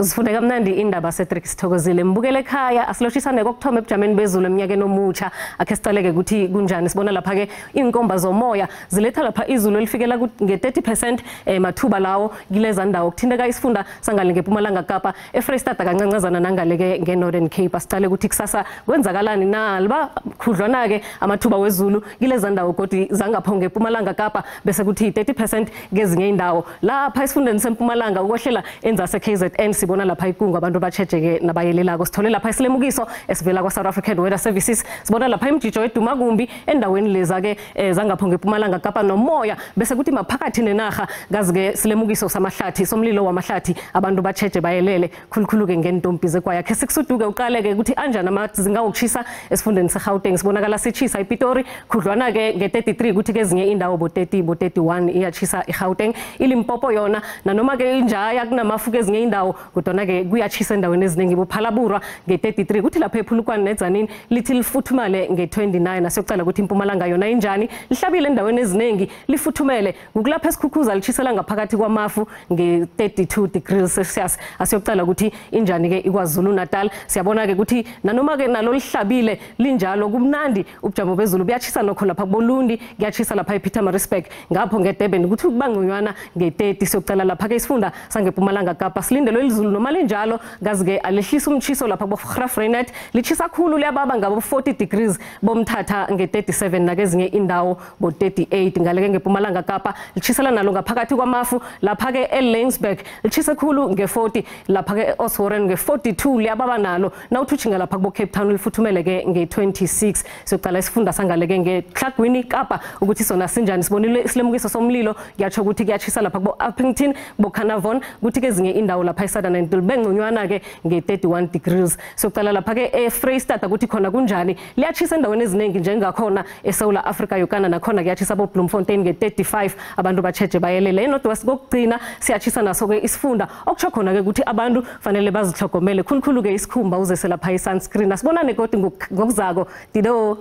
Sifunde kamnandi indaba Cedric Sithokozile mbukele ekhaya asiloshisane kokthoma ebujameni bezulu eminyakeni omutsha akhe siqaleke ukuthi kunjani sibona lapha ke inkomba zomoya ziletha lapha izulu elifikela nge30% mathuba lawo kileza ndawo ukuthindeka isifunda sangale ngePumalanga Kapa eFreystata kancancazana nangaleke ngeNorthern Cape asiqale ukuthi kusasa kwenzakalani nalba khudlwana ke amathuba wezulu kileza ndawo kodwa zangapho ngePumalanga Kapa bese kuthi 30% kezinye indawo lapha esifundeni seMpumalanga ukwehlela enzase KZN sibona lapha ikungu abantu batshejeke nabayelelako sithole lapha isilemukiso esivela kwa South African Weather Services sibona lapha imjijo eduma kumbi endaweni leza ke zangapho ngePumalanga Kapa nomoya bese kuthi maphakathi nenarha gazi ke silemukiso samahlathi somlilo wamahlathi abantu batsheje bayelele khulukhulu ke ngentompi zekwaya ke sikusuduke uqaleke ukuthi anjani amazinga okuchisa esifundeni seGauteng sibonakala sichisa iPitori khudlwana ke nge33 kuthi kezinye indawo bo30 bo31 iyachisa iGauteng iLimpopo yona nanoma ke injaya kunamafu kezinye indawo kodwa ke kuyachisa endaweni eziningi bophalaburwa nge33 kuthi lapha ephulukwane neZanini lithi lifuthumale nge29 asiyocala ukuthi iMpumalanga yona injani lihlabile endaweni eziningi lifuthumele ukulapha esikhukhuza lichisela ngaphakathi kwamafu nge32 degrees Celsius asiyocala ukuthi injani ke iKwaZulu Natal siyabona ke ukuthi nanoma ke nalo lihlabile linjalo kumnandi ubujamo bezulu buyachisa nokho lapha kuBolundi kuyachisa lapha ePietermaritzburg ngapho ngeDurban ukuthi kubangconywana nge30 siyocala lapha ke isifunda sangePumalanga Kapa silindelo izulu noma linjalo gazi ke alehlisa umchiso lapha kuGraafrenet lichisa khulu liyababa ngabo 40 degrees bomthatha nge37 nakezinye indawo bo38 ngaleke ngePumalanga Kapa lichisela nalo ngaphakathi kwamafu lapha ke eLensburg lichisa khulu nge40 lapha ke Oswarren nge42 liyababa nalo nawuthuthi ngalapha kubo Cape Town lifuthumele ke nge26 siyocala isifunda sangaleke ngeKlagwini Kapa ukuthi sona sinjani sibonile isilemukiso somlilo kuyatsho ukuthi kuyachisa lapha kubo Appington bo Carnarvon ukuthi kezinye indawo lapha eSouthern bengconywana ke nge31 degrees siyocala lapha ke eFreystata ukuthi khona kunjani liyachisa endaweni eziningi njengakhona eSouth Africa yokana nakhona kuyachisa bo Bloemfontein nge35 abantu batsheje bayelele eNorthwest kokugcina siyachisa naso ke isifunda okutsho khona ke ukuthi abantu fanele bazihlogomele khulukhulu ke isikhumba uze selapha iSunscreen asibonane kodwa ngokuzako dido